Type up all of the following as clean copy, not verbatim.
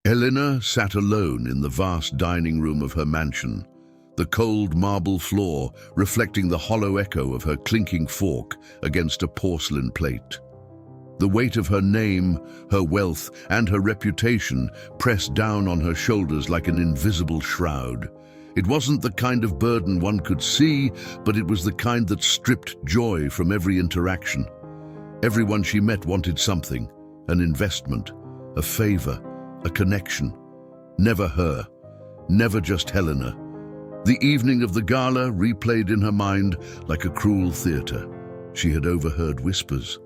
Helena sat alone in the vast dining room of her mansion, the cold marble floor reflecting the hollow echo of her clinking fork against a porcelain plate. The weight of her name, her wealth, and her reputation pressed down on her shoulders like an invisible shroud. It wasn't the kind of burden one could see, but it was the kind that stripped joy from every interaction. Everyone she met wanted something, an investment, a favor, a connection. Never her, never just Helena. The evening of the gala replayed in her mind like a cruel theater. She had overheard whispers.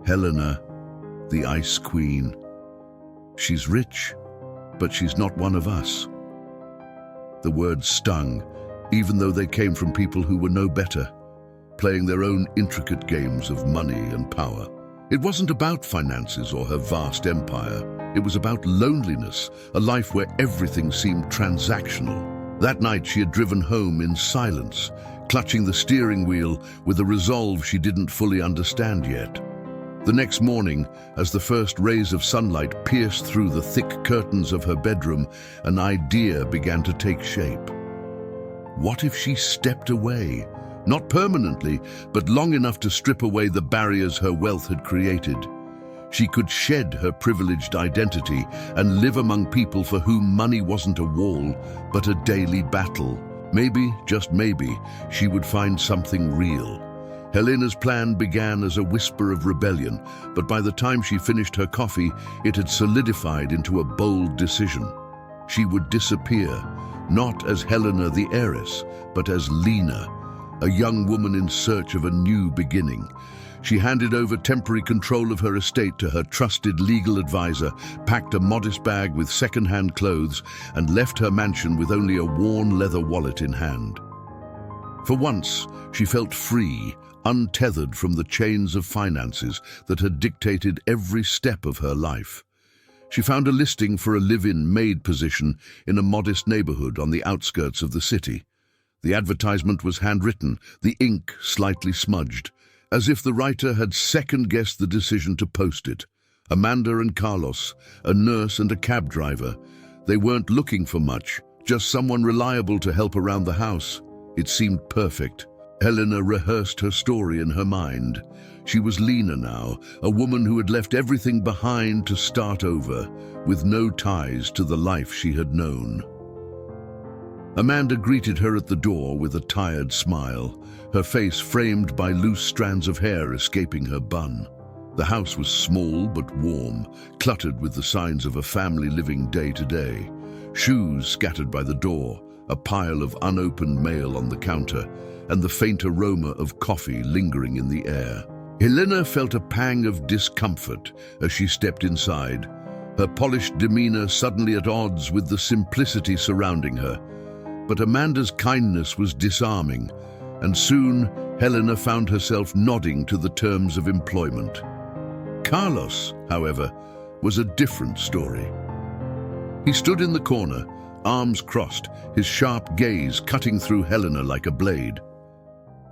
Helena, the Ice Queen. She's rich, but she's not one of us. The words stung, even though they came from people who were no better, playing their own intricate games of money and power. It wasn't about finances or her vast empire. It was about loneliness, a life where everything seemed transactional. That night she had driven home in silence, clutching the steering wheel with a resolve she didn't fully understand yet. The next morning, as the first rays of sunlight pierced through the thick curtains of her bedroom, an idea began to take shape. What if she stepped away? Not permanently, but long enough to strip away the barriers her wealth had created. She could shed her privileged identity and live among people for whom money wasn't a wall, but a daily battle. Maybe, just maybe, she would find something real. Helena's plan began as a whisper of rebellion, but by the time she finished her coffee, it had solidified into a bold decision. She would disappear, not as Helena the heiress, but as Lena, a young woman in search of a new beginning. She handed over temporary control of her estate to her trusted legal advisor, packed a modest bag with second-hand clothes, and left her mansion with only a worn leather wallet in hand. For once, she felt free, untethered from the chains of finances that had dictated every step of her life. She found a listing for a live-in maid position in a modest neighborhood on the outskirts of the city. The advertisement was handwritten, the ink slightly smudged, as if the writer had second-guessed the decision to post it. Amanda and Carlos, a nurse and a cab driver. They weren't looking for much, just someone reliable to help around the house. It seemed perfect. Helena rehearsed her story in her mind. She was Lena now, a woman who had left everything behind to start over, with no ties to the life she had known. Amanda greeted her at the door with a tired smile, her face framed by loose strands of hair escaping her bun. The house was small but warm, cluttered with the signs of a family living day to day. Shoes scattered by the door, a pile of unopened mail on the counter, and the faint aroma of coffee lingering in the air. Helena felt a pang of discomfort as she stepped inside, her polished demeanor suddenly at odds with the simplicity surrounding her. But Amanda's kindness was disarming, and soon Helena found herself nodding to the terms of employment. Carlos, however, was a different story. He stood in the corner, arms crossed, his sharp gaze cutting through Helena like a blade.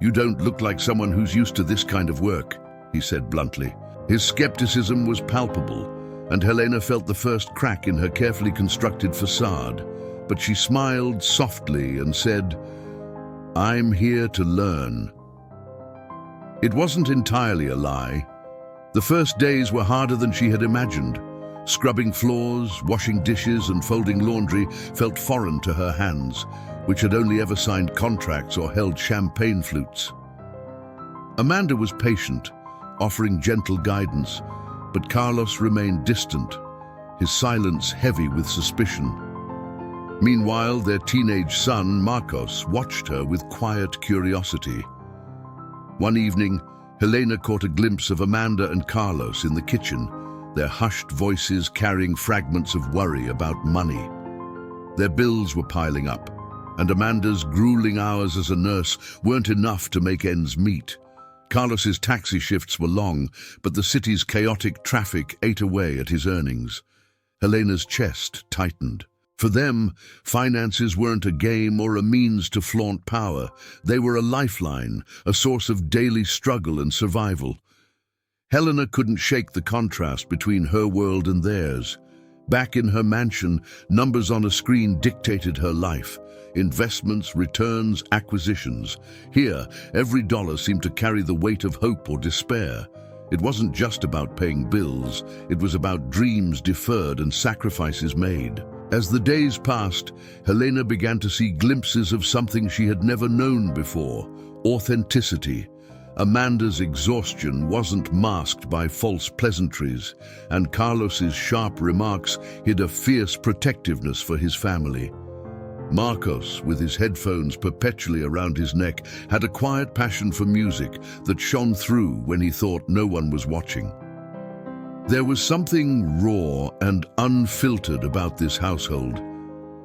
"You don't look like someone who's used to this kind of work," he said bluntly. His skepticism was palpable, and Helena felt the first crack in her carefully constructed facade. But she smiled softly and said, "I'm here to learn." It wasn't entirely a lie. The first days were harder than she had imagined. Scrubbing floors, washing dishes, and folding laundry felt foreign to her hands, which had only ever signed contracts or held champagne flutes. Amanda was patient, offering gentle guidance, but Carlos remained distant, his silence heavy with suspicion. Meanwhile, their teenage son, Marcos, watched her with quiet curiosity. One evening, Helena caught a glimpse of Amanda and Carlos in the kitchen, their hushed voices carrying fragments of worry about money. Their bills were piling up, and Amanda's grueling hours as a nurse weren't enough to make ends meet. Carlos's taxi shifts were long, but the city's chaotic traffic ate away at his earnings. Helena's chest tightened. For them, finances weren't a game or a means to flaunt power. They were a lifeline, a source of daily struggle and survival. Helena couldn't shake the contrast between her world and theirs. Back in her mansion, numbers on a screen dictated her life. Investments, returns, acquisitions. Here, every dollar seemed to carry the weight of hope or despair. It wasn't just about paying bills, it was about dreams deferred and sacrifices made. As the days passed, Helena began to see glimpses of something she had never known before: authenticity. Amanda's exhaustion wasn't masked by false pleasantries, and Carlos's sharp remarks hid a fierce protectiveness for his family. Marcos, with his headphones perpetually around his neck, had a quiet passion for music that shone through when he thought no one was watching. There was something raw and unfiltered about this household,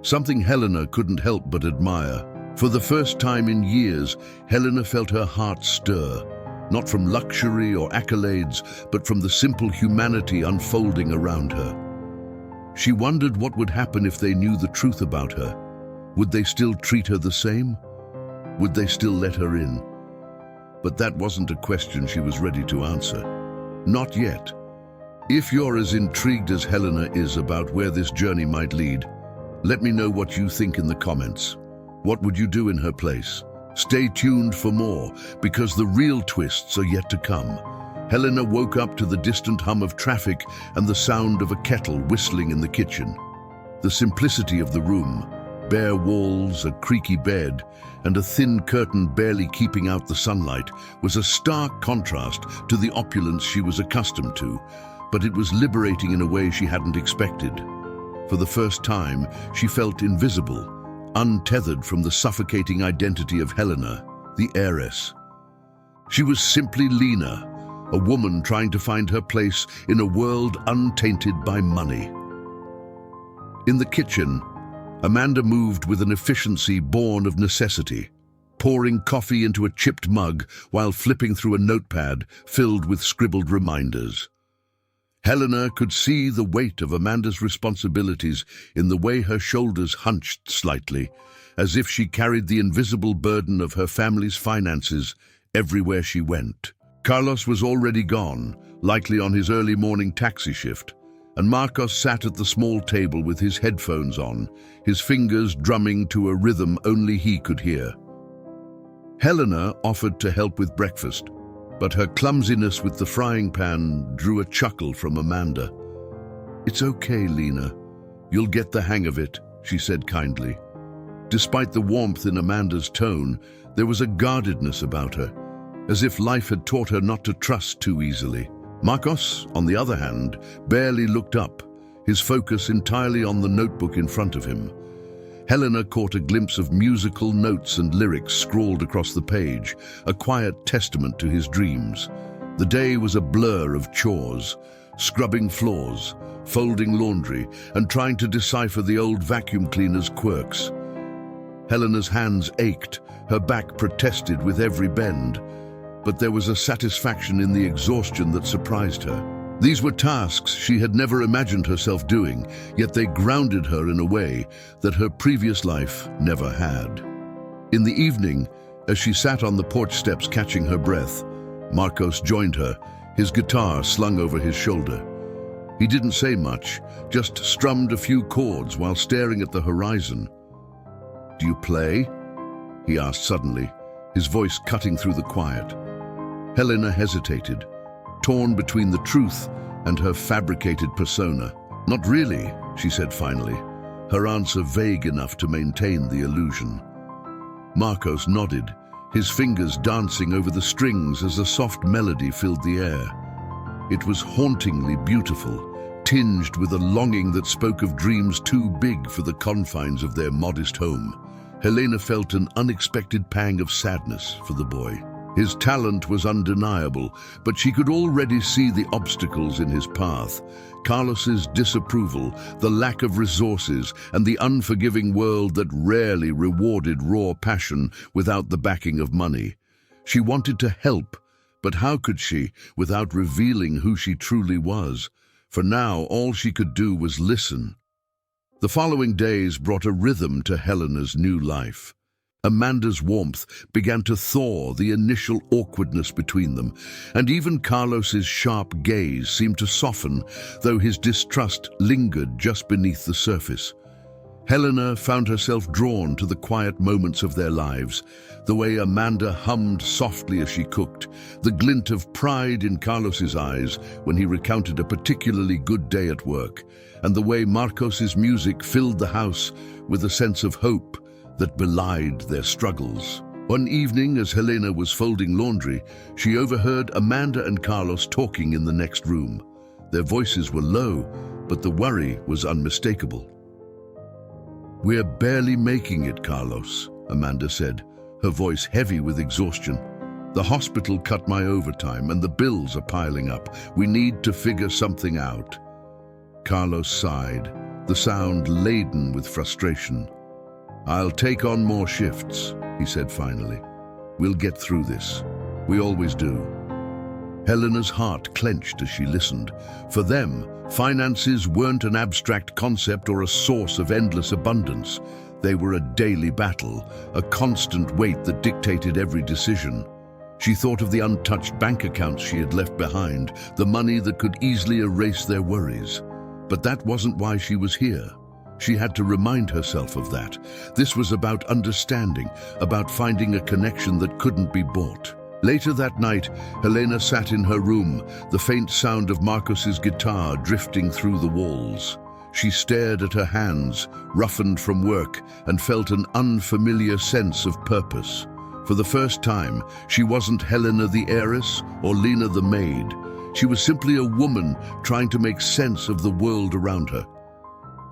something Helena couldn't help but admire. For the first time in years, Helena felt her heart stir, not from luxury or accolades, but from the simple humanity unfolding around her. She wondered what would happen if they knew the truth about her. Would they still treat her the same? Would they still let her in? But that wasn't a question she was ready to answer. Not yet. If you're as intrigued as Helena is about where this journey might lead, let me know what you think in the comments. What would you do in her place? Stay tuned for more, because the real twists are yet to come. Helena woke up to the distant hum of traffic and the sound of a kettle whistling in the kitchen. The simplicity of the room, bare walls, a creaky bed, and a thin curtain barely keeping out the sunlight, was a stark contrast to the opulence she was accustomed to, but it was liberating in a way she hadn't expected. For the first time, she felt invisible, untethered from the suffocating identity of Helena, the heiress. She was simply Lena, a woman trying to find her place in a world untainted by money. In the kitchen, Amanda moved with an efficiency born of necessity, pouring coffee into a chipped mug while flipping through a notepad filled with scribbled reminders. Helena could see the weight of Amanda's responsibilities in the way her shoulders hunched slightly, as if she carried the invisible burden of her family's finances everywhere she went. Carlos was already gone, likely on his early morning taxi shift, and Marcos sat at the small table with his headphones on, his fingers drumming to a rhythm only he could hear. Helena offered to help with breakfast, but her clumsiness with the frying pan drew a chuckle from Amanda. "It's okay, Lena. You'll get the hang of it," she said kindly. Despite the warmth in Amanda's tone, there was a guardedness about her, as if life had taught her not to trust too easily. Marcos, on the other hand, barely looked up, his focus entirely on the notebook in front of him. Helena caught a glimpse of musical notes and lyrics scrawled across the page, a quiet testament to his dreams. The day was a blur of chores, scrubbing floors, folding laundry, and trying to decipher the old vacuum cleaner's quirks. Helena's hands ached, her back protested with every bend, but there was a satisfaction in the exhaustion that surprised her. These were tasks she had never imagined herself doing, yet they grounded her in a way that her previous life never had. In the evening, as she sat on the porch steps catching her breath, Marcos joined her, his guitar slung over his shoulder. He didn't say much, just strummed a few chords while staring at the horizon. "Do you play?" he asked suddenly, his voice cutting through the quiet. Helena hesitated, torn between the truth and her fabricated persona. "Not really," she said finally, her answer vague enough to maintain the illusion. Marcos nodded, his fingers dancing over the strings as a soft melody filled the air. It was hauntingly beautiful, tinged with a longing that spoke of dreams too big for the confines of their modest home. Helena felt an unexpected pang of sadness for the boy. His talent was undeniable, but she could already see the obstacles in his path. Carlos's disapproval, the lack of resources, and the unforgiving world that rarely rewarded raw passion without the backing of money. She wanted to help, but how could she, without revealing who she truly was? For now, all she could do was listen. The following days brought a rhythm to Helena's new life. Amanda's warmth began to thaw the initial awkwardness between them, and even Carlos's sharp gaze seemed to soften, though his distrust lingered just beneath the surface. Helena found herself drawn to the quiet moments of their lives, the way Amanda hummed softly as she cooked, the glint of pride in Carlos's eyes when he recounted a particularly good day at work, and the way Marcos's music filled the house with a sense of hope that belied their struggles. One evening, as Helena was folding laundry, she overheard Amanda and Carlos talking in the next room. Their voices were low, but the worry was unmistakable. "We're barely making it, Carlos," Amanda said, her voice heavy with exhaustion. "The hospital cut my overtime and the bills are piling up. We need to figure something out." Carlos sighed, the sound laden with frustration. "I'll take on more shifts," he said finally. "We'll get through this. We always do." Helena's heart clenched as she listened. For them, finances weren't an abstract concept or a source of endless abundance. They were a daily battle, a constant weight that dictated every decision. She thought of the untouched bank accounts she had left behind, the money that could easily erase their worries. But that wasn't why she was here. She had to remind herself of that. This was about understanding, about finding a connection that couldn't be bought. Later that night, Helena sat in her room, the faint sound of Marcos's guitar drifting through the walls. She stared at her hands, roughened from work, and felt an unfamiliar sense of purpose. For the first time, she wasn't Helena the heiress or Lena the maid. She was simply a woman trying to make sense of the world around her.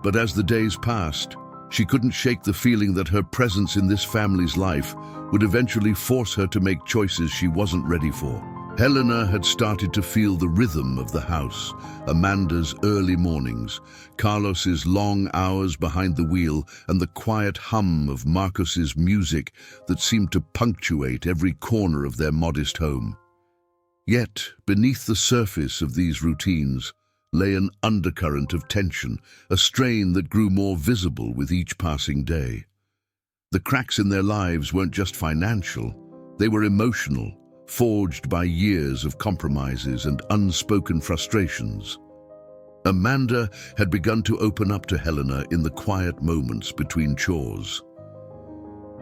But as the days passed, she couldn't shake the feeling that her presence in this family's life would eventually force her to make choices she wasn't ready for. Helena had started to feel the rhythm of the house, Amanda's early mornings, Carlos's long hours behind the wheel, and the quiet hum of Marcos's music that seemed to punctuate every corner of their modest home. Yet, beneath the surface of these routines, lay an undercurrent of tension, a strain that grew more visible with each passing day. The cracks in their lives weren't just financial, they were emotional, forged by years of compromises and unspoken frustrations. Amanda had begun to open up to Helena in the quiet moments between chores.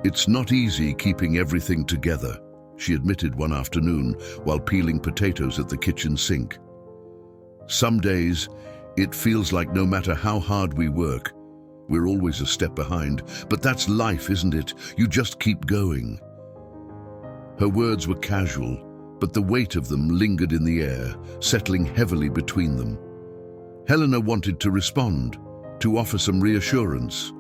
"It's not easy keeping everything together," she admitted one afternoon while peeling potatoes at the kitchen sink. "Some days, it feels like no matter how hard we work, we're always a step behind. But that's life, isn't it? You just keep going." Her words were casual, but the weight of them lingered in the air, settling heavily between them. Helena wanted to respond, to offer some reassurance.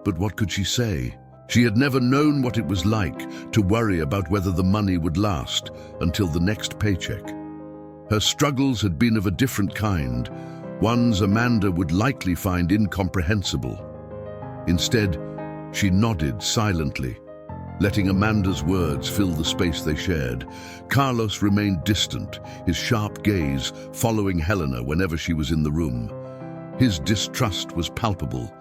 But what could she say? She had never known what it was like to worry about whether the money would last until the next paycheck. Her struggles had been of a different kind, ones Amanda would likely find incomprehensible. Instead, she nodded silently, letting Amanda's words fill the space they shared. Carlos remained distant, his sharp gaze following Helena whenever she was in the room. His distrust was palpable,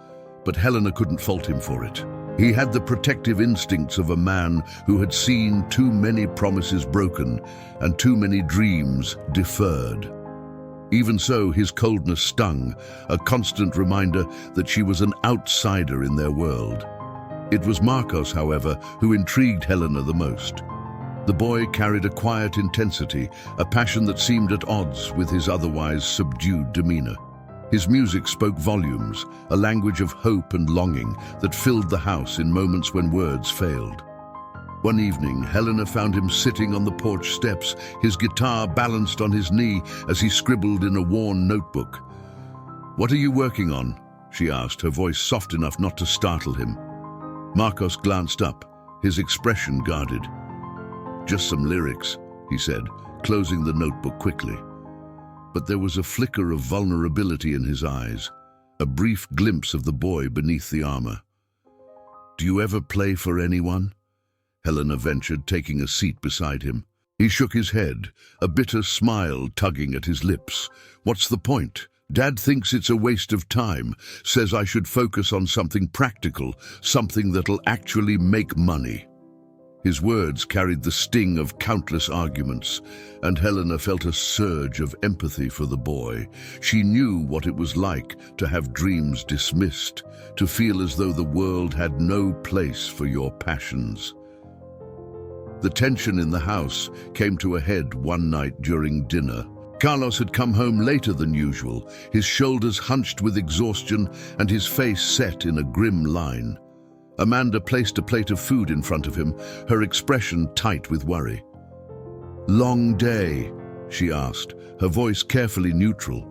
but Helena couldn't fault him for it. He had the protective instincts of a man who had seen too many promises broken and too many dreams deferred. Even so, his coldness stung, a constant reminder that she was an outsider in their world. It was Marcos, however, who intrigued Helena the most. The boy carried a quiet intensity, a passion that seemed at odds with his otherwise subdued demeanor. His music spoke volumes, a language of hope and longing that filled the house in moments when words failed. One evening, Helena found him sitting on the porch steps, his guitar balanced on his knee as he scribbled in a worn notebook. "What are you working on?" she asked, her voice soft enough not to startle him. Marcos glanced up, his expression guarded. "Just some lyrics," he said, closing the notebook quickly. But there was a flicker of vulnerability in his eyes, a brief glimpse of the boy beneath the armor. "Do you ever play for anyone?" Helena ventured, taking a seat beside him. He shook his head, a bitter smile tugging at his lips. "What's the point? Dad thinks it's a waste of time, says I should focus on something practical, something that'll actually make money. His words carried the sting of countless arguments, and Helena felt a surge of empathy for the boy. She knew what it was like to have dreams dismissed, to feel as though the world had no place for your passions. The tension in the house came to a head one night during dinner. Carlos had come home later than usual, his shoulders hunched with exhaustion and his face set in a grim line. Amanda placed a plate of food in front of him, her expression tight with worry. "Long day?" she asked, her voice carefully neutral.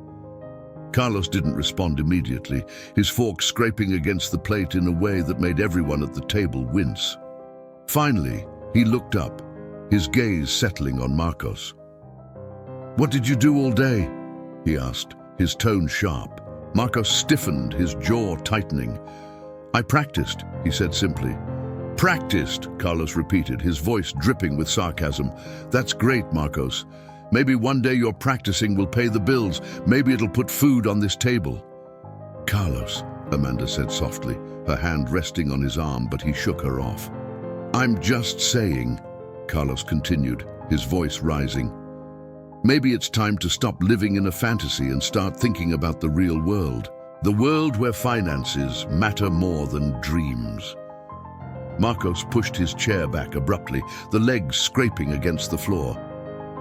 Carlos didn't respond immediately, his fork scraping against the plate in a way that made everyone at the table wince. Finally, he looked up, his gaze settling on Marcos. "What did you do all day?" he asked, his tone sharp. Marcos stiffened, his jaw tightening. "I practiced," he said simply. "Practiced," Carlos repeated, his voice dripping with sarcasm. "That's great, Marcos. Maybe one day your practicing will pay the bills. Maybe it'll put food on this table." "Carlos," Amanda said softly, her hand resting on his arm, but he shook her off. "I'm just saying," Carlos continued, his voice rising. "Maybe it's time to stop living in a fantasy and start thinking about the real world. The world where finances matter more than dreams." Marcos pushed his chair back abruptly, the legs scraping against the floor.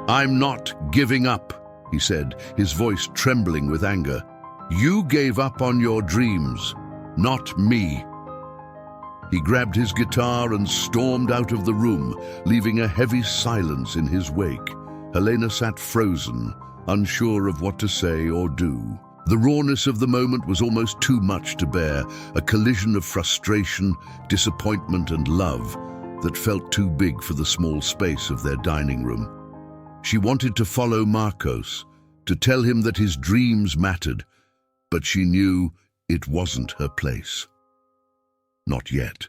"I'm not giving up," he said, his voice trembling with anger. "You gave up on your dreams, not me." He grabbed his guitar and stormed out of the room, leaving a heavy silence in his wake. Helena sat frozen, unsure of what to say or do. The rawness of the moment was almost too much to bear, a collision of frustration, disappointment, and love that felt too big for the small space of their dining room. She wanted to follow Marcos, to tell him that his dreams mattered, but she knew it wasn't her place. Not yet.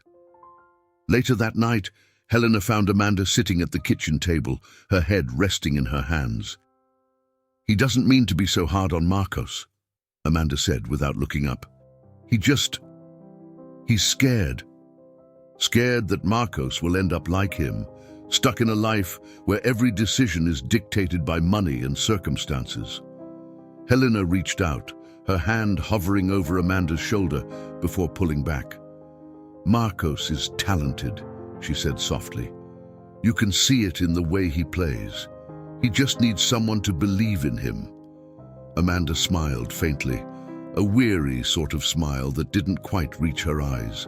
Later that night, Helena found Amanda sitting at the kitchen table, her head resting in her hands. "He doesn't mean to be so hard on Marcos," Amanda said without looking up. He's scared. Scared that Marcos will end up like him, stuck in a life where every decision is dictated by money and circumstances." Helena reached out, her hand hovering over Amanda's shoulder before pulling back. "Marcos is talented," she said softly. "You can see it in the way he plays. He just needs someone to believe in him." Amanda smiled faintly, a weary sort of smile that didn't quite reach her eyes.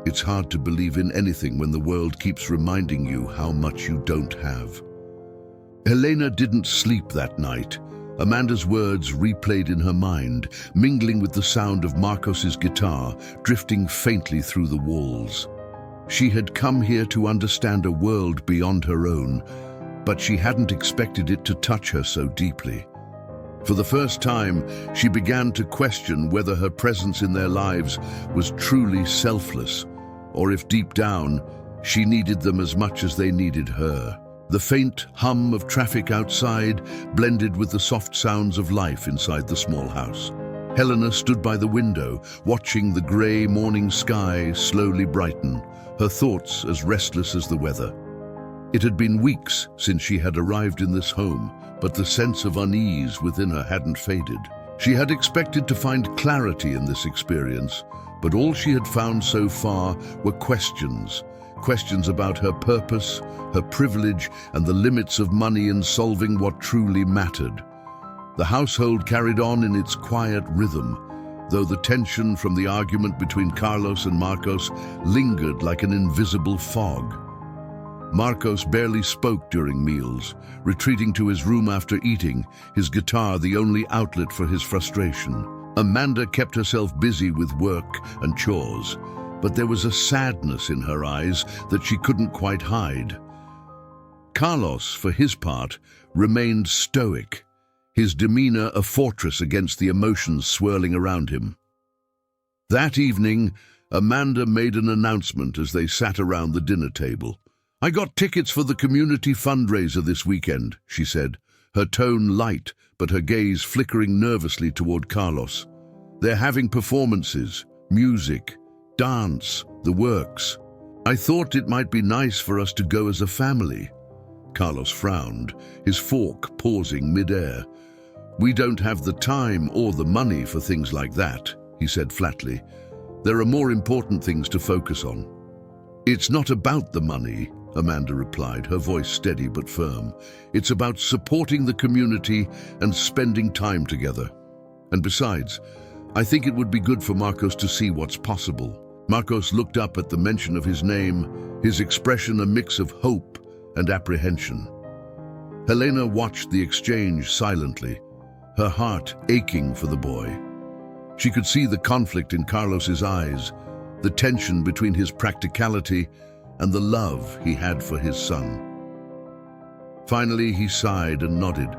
It's hard to believe in anything when the world keeps reminding you how much you don't have. Helena didn't sleep that night. Amanda's words replayed in her mind, mingling with the sound of Marcos's guitar, drifting faintly through the walls. She had come here to understand a world beyond her own, but she hadn't expected it to touch her so deeply. For the first time, she began to question whether her presence in their lives was truly selfless, or if deep down, she needed them as much as they needed her. The faint hum of traffic outside blended with the soft sounds of life inside the small house. Helena stood by the window, watching the grey morning sky slowly brighten, her thoughts as restless as the weather. It had been weeks since she had arrived in this home, but the sense of unease within her hadn't faded. She had expected to find clarity in this experience, but all she had found so far were questions. Questions about her purpose, her privilege, and the limits of money in solving what truly mattered. The household carried on in its quiet rhythm, though the tension from the argument between Carlos and Marcos lingered like an invisible fog. Marcos barely spoke during meals, retreating to his room after eating, his guitar the only outlet for his frustration. Amanda kept herself busy with work and chores, but there was a sadness in her eyes that she couldn't quite hide. Carlos, for his part, remained stoic, his demeanor a fortress against the emotions swirling around him. That evening, Amanda made an announcement as they sat around the dinner table. "I got tickets for the community fundraiser this weekend," she said, her tone light but her gaze flickering nervously toward Carlos. "They're having performances, music, dance, the works. I thought it might be nice for us to go as a family." Carlos frowned, his fork pausing mid-air. "We don't have the time or the money for things like that," he said flatly. "There are more important things to focus on." "It's not about the money," Amanda replied, her voice steady but firm. "It's about supporting the community and spending time together. And besides, I think it would be good for Marcos to see what's possible." Marcos looked up at the mention of his name, his expression a mix of hope and apprehension. Helena watched the exchange silently, her heart aching for the boy. She could see the conflict in Carlos's eyes, the tension between his practicality and the love he had for his son. Finally, he sighed and nodded.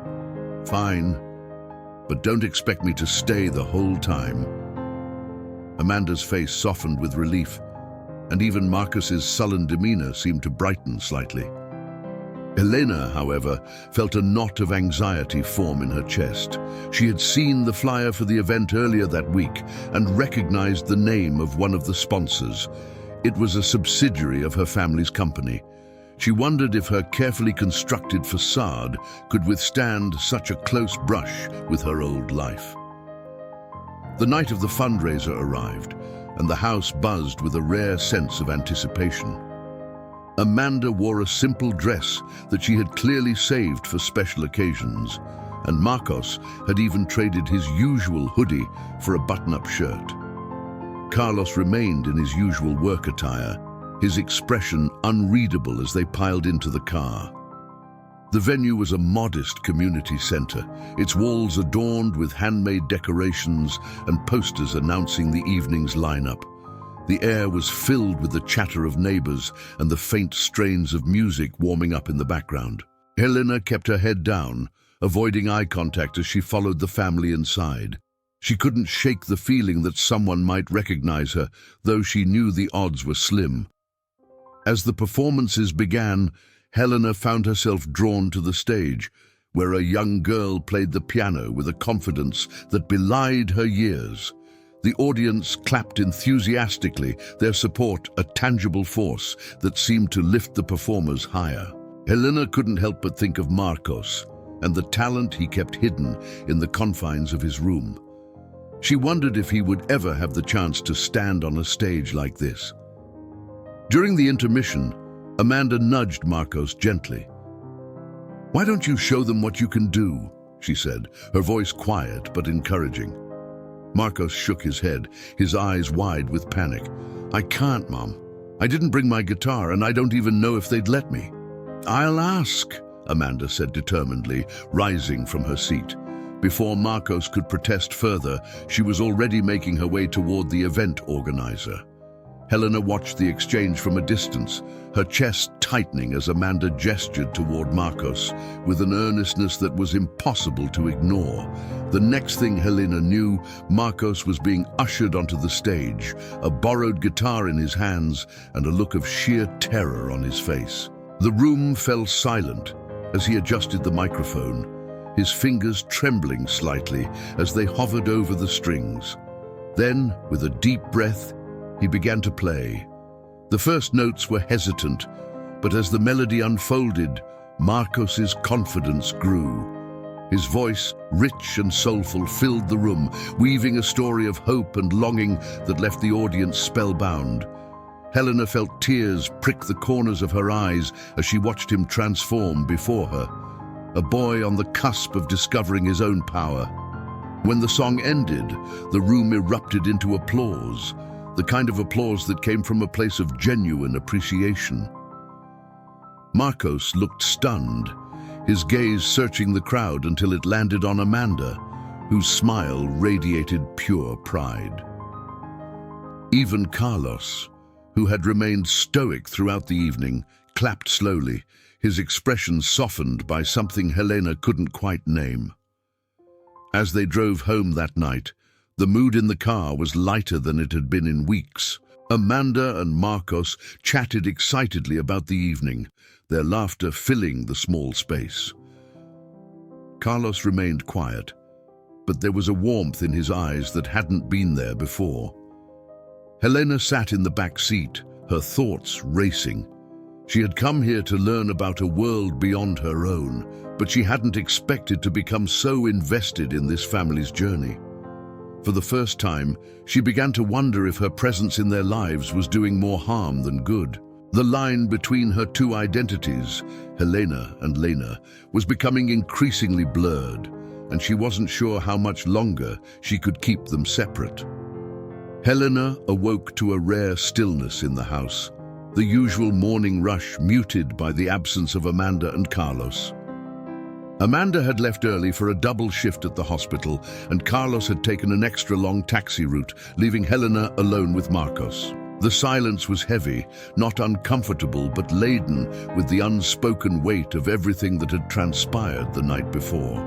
"Fine, but don't expect me to stay the whole time." Amanda's face softened with relief, and even Marcus's sullen demeanor seemed to brighten slightly. Helena, however, felt a knot of anxiety form in her chest. She had seen the flyer for the event earlier that week and recognized the name of one of the sponsors. It was a subsidiary of her family's company. She wondered if her carefully constructed facade could withstand such a close brush with her old life. The night of the fundraiser arrived, and the house buzzed with a rare sense of anticipation. Amanda wore a simple dress that she had clearly saved for special occasions, and Marcos had even traded his usual hoodie for a button-up shirt. Carlos remained in his usual work attire, his expression unreadable as they piled into the car. The venue was a modest community center, its walls adorned with handmade decorations and posters announcing the evening's lineup. The air was filled with the chatter of neighbors and the faint strains of music warming up in the background. Helena kept her head down, avoiding eye contact as she followed the family inside. She couldn't shake the feeling that someone might recognize her, though she knew the odds were slim. As the performances began, Helena found herself drawn to the stage, where a young girl played the piano with a confidence that belied her years. The audience clapped enthusiastically, their support a tangible force that seemed to lift the performers higher. Helena couldn't help but think of Marcos and the talent he kept hidden in the confines of his room. She wondered if he would ever have the chance to stand on a stage like this. During the intermission, Amanda nudged Marcos gently. "Why don't you show them what you can do?" she said, her voice quiet but encouraging. Marcos shook his head, his eyes wide with panic. "I can't, Mom. I didn't bring my guitar, and I don't even know if they'd let me." "I'll ask," Amanda said determinedly, rising from her seat. Before Marcos could protest further, she was already making her way toward the event organizer. Helena watched the exchange from a distance, her chest tightening as Amanda gestured toward Marcos with an earnestness that was impossible to ignore. The next thing Helena knew, Marcos was being ushered onto the stage, a borrowed guitar in his hands and a look of sheer terror on his face. The room fell silent as he adjusted the microphone, his fingers trembling slightly as they hovered over the strings. Then, with a deep breath, he began to play. The first notes were hesitant, but as the melody unfolded, Marcos's confidence grew. His voice, rich and soulful, filled the room, weaving a story of hope and longing that left the audience spellbound. Helena felt tears prick the corners of her eyes as she watched him transform before her, a boy on the cusp of discovering his own power. When the song ended, the room erupted into applause, the kind of applause that came from a place of genuine appreciation. Marcos looked stunned, his gaze searching the crowd until it landed on Amanda, whose smile radiated pure pride. Even Carlos, who had remained stoic throughout the evening, clapped slowly, his expression softened by something Helena couldn't quite name. As they drove home that night, the mood in the car was lighter than it had been in weeks. Amanda and Marcos chatted excitedly about the evening, their laughter filling the small space. Carlos remained quiet, but there was a warmth in his eyes that hadn't been there before. Helena sat in the back seat, her thoughts racing. She had come here to learn about a world beyond her own, but she hadn't expected to become so invested in this family's journey. For the first time, she began to wonder if her presence in their lives was doing more harm than good. The line between her two identities, Helena and Lena, was becoming increasingly blurred, and she wasn't sure how much longer she could keep them separate. Helena awoke to a rare stillness in the house, the usual morning rush muted by the absence of Amanda and Carlos. Amanda had left early for a double shift at the hospital, and Carlos had taken an extra long taxi route, leaving Helena alone with Marcos. The silence was heavy, not uncomfortable, but laden with the unspoken weight of everything that had transpired the night before.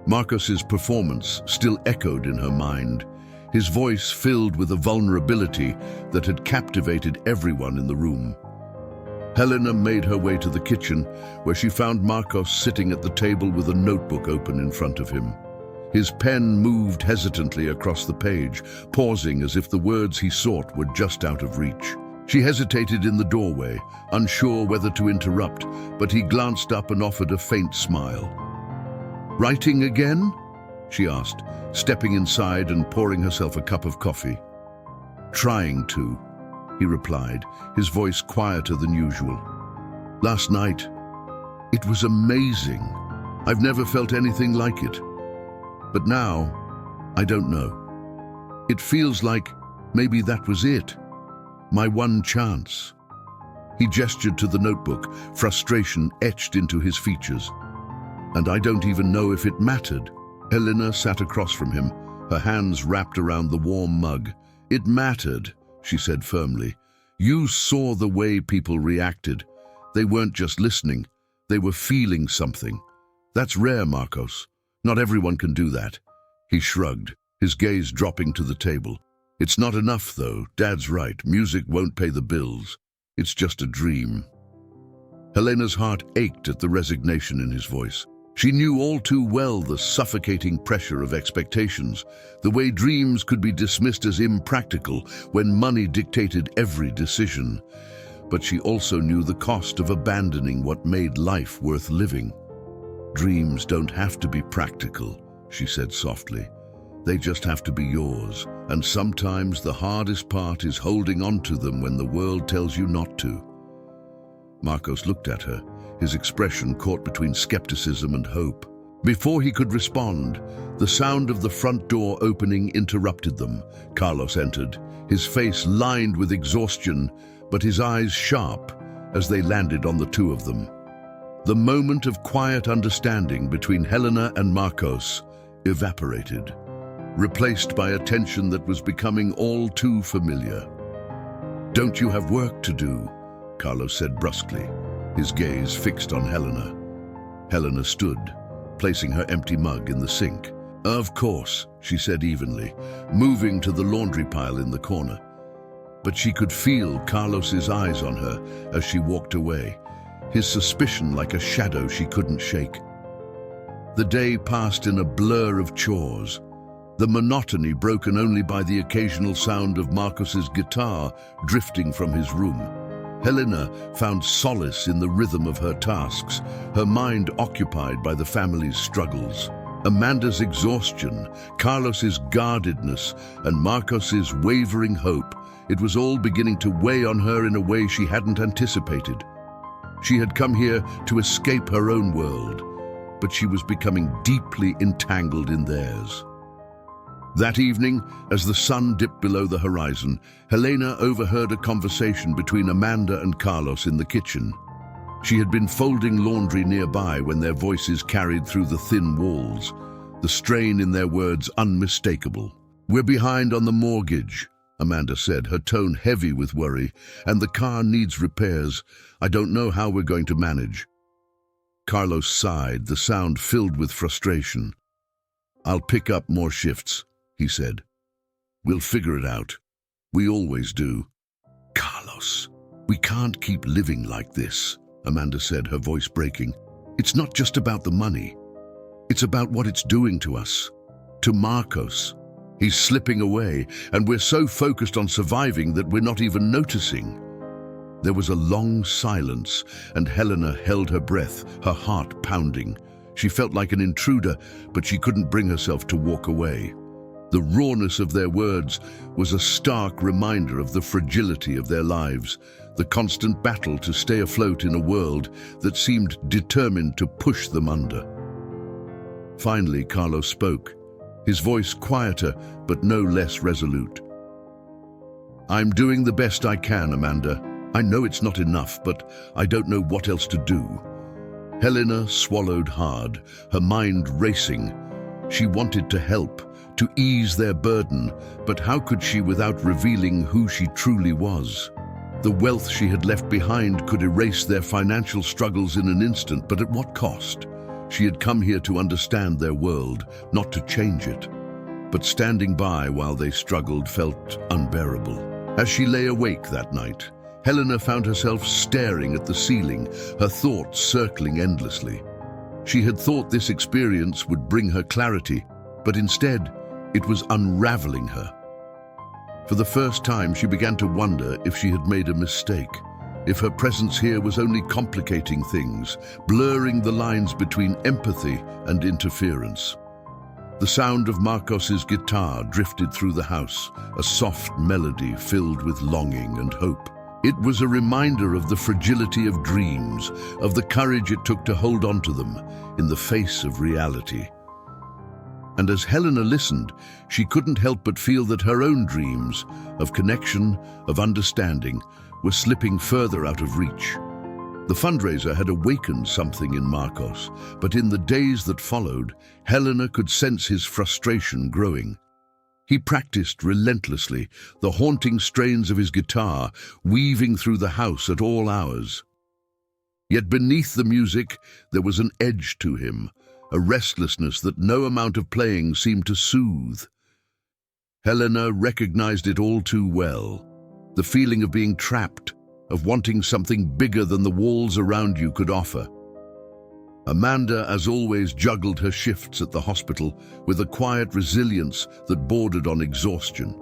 Marcos's performance still echoed in her mind, his voice filled with a vulnerability that had captivated everyone in the room. Helena made her way to the kitchen, where she found Marcos sitting at the table with a notebook open in front of him. His pen moved hesitantly across the page, pausing as if the words he sought were just out of reach. She hesitated in the doorway, unsure whether to interrupt, but he glanced up and offered a faint smile. "Writing again?" she asked, stepping inside and pouring herself a cup of coffee. "Trying to," he replied, his voice quieter than usual. "Last night, it was amazing. I've never felt anything like it. But now, I don't know. It feels like maybe that was it. My one chance." He gestured to the notebook, frustration etched into his features. "And I don't even know if it mattered." Helena sat across from him, her hands wrapped around the warm mug. "It mattered," she said firmly. "You saw the way people reacted. They weren't just listening, they were feeling something. That's rare, Marcos. Not everyone can do that." He shrugged, his gaze dropping to the table. "It's not enough, though. Dad's right. Music won't pay the bills. It's just a dream." Helena's heart ached at the resignation in his voice. She knew all too well the suffocating pressure of expectations, the way dreams could be dismissed as impractical when money dictated every decision. But she also knew the cost of abandoning what made life worth living. "Dreams don't have to be practical," she said softly. "They just have to be yours, and sometimes the hardest part is holding on to them when the world tells you not to." Marcos looked at her, his expression caught between skepticism and hope. Before he could respond, the sound of the front door opening interrupted them. Carlos entered, his face lined with exhaustion, but his eyes sharp as they landed on the two of them. The moment of quiet understanding between Helena and Marcos evaporated, replaced by a tension that was becoming all too familiar. "Don't you have work to do?" Carlos said brusquely, his gaze fixed on Helena. Helena stood, placing her empty mug in the sink. "Of course," she said evenly, moving to the laundry pile in the corner. But she could feel Carlos's eyes on her as she walked away, his suspicion like a shadow she couldn't shake. The day passed in a blur of chores, the monotony broken only by the occasional sound of Marcos's guitar drifting from his room. Helena found solace in the rhythm of her tasks, her mind occupied by the family's struggles. Amanda's exhaustion, Carlos's guardedness, and Marcos's wavering hope, it was all beginning to weigh on her in a way she hadn't anticipated. She had come here to escape her own world, but she was becoming deeply entangled in theirs. That evening, as the sun dipped below the horizon, Helena overheard a conversation between Amanda and Carlos in the kitchen. She had been folding laundry nearby when their voices carried through the thin walls, the strain in their words unmistakable. "We're behind on the mortgage," Amanda said, her tone heavy with worry, "and the car needs repairs. I don't know how we're going to manage." Carlos sighed, the sound filled with frustration. "I'll pick up more shifts," he said. "We'll figure it out. We always do." "Carlos, we can't keep living like this," Amanda said, her voice breaking. "It's not just about the money. It's about what it's doing to us, to Marcos. He's slipping away, and we're so focused on surviving that we're not even noticing." There was a long silence, and Helena held her breath, her heart pounding. She felt like an intruder, but she couldn't bring herself to walk away. The rawness of their words was a stark reminder of the fragility of their lives, the constant battle to stay afloat in a world that seemed determined to push them under. Finally, Carlos spoke, his voice quieter but no less resolute. "I'm doing the best I can, Amanda. I know it's not enough, but I don't know what else to do." Helena swallowed hard, her mind racing. She wanted to help, to ease their burden, but how could she without revealing who she truly was? The wealth she had left behind could erase their financial struggles in an instant, but at what cost? She had come here to understand their world, not to change it. But standing by while they struggled felt unbearable. As she lay awake that night, Helena found herself staring at the ceiling, her thoughts circling endlessly. She had thought this experience would bring her clarity, but instead, it was unraveling her. For the first time, she began to wonder if she had made a mistake, if her presence here was only complicating things, blurring the lines between empathy and interference. The sound of Marcos's guitar drifted through the house, a soft melody filled with longing and hope. It was a reminder of the fragility of dreams, of the courage it took to hold on to them in the face of reality. And as Helena listened, she couldn't help but feel that her own dreams of connection, of understanding, were slipping further out of reach. The fundraiser had awakened something in Marcos, but in the days that followed, Helena could sense his frustration growing. He practiced relentlessly, the haunting strains of his guitar weaving through the house at all hours. Yet beneath the music, there was an edge to him, a restlessness that no amount of playing seemed to soothe. Helena recognized it all too well, the feeling of being trapped, of wanting something bigger than the walls around you could offer. Amanda, as always, juggled her shifts at the hospital with a quiet resilience that bordered on exhaustion.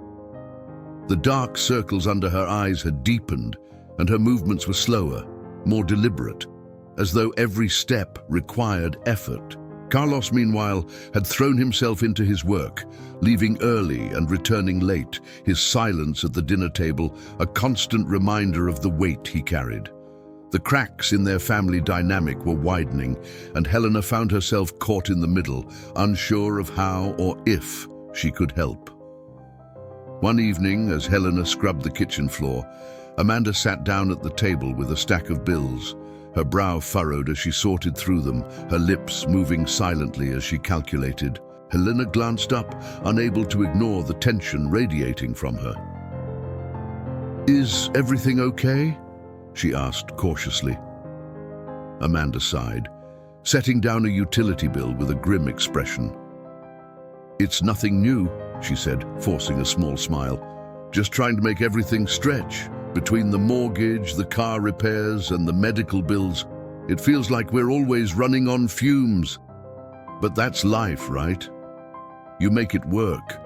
The dark circles under her eyes had deepened, and her movements were slower, more deliberate, as though every step required effort. Carlos, meanwhile, had thrown himself into his work, leaving early and returning late, his silence at the dinner table a constant reminder of the weight he carried. The cracks in their family dynamic were widening, and Helena found herself caught in the middle, unsure of how or if she could help. One evening, as Helena scrubbed the kitchen floor, Amanda sat down at the table with a stack of bills, her brow furrowed as she sorted through them, her lips moving silently as she calculated. Helena glanced up, unable to ignore the tension radiating from her. "Is everything okay?" she asked cautiously. Amanda sighed, setting down a utility bill with a grim expression. "It's nothing new," she said, forcing a small smile. "Just trying to make everything stretch. Between the mortgage, the car repairs, and the medical bills, it feels like we're always running on fumes. But that's life, right? You make it work."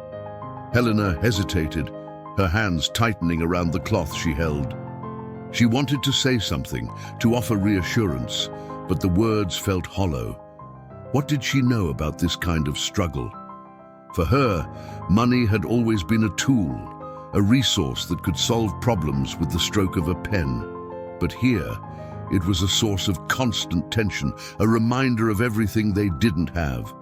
Helena hesitated, her hands tightening around the cloth she held. She wanted to say something, to offer reassurance, but the words felt hollow. What did she know about this kind of struggle? For her, money had always been a tool, a resource that could solve problems with the stroke of a pen. But here, it was a source of constant tension, a reminder of everything they didn't have.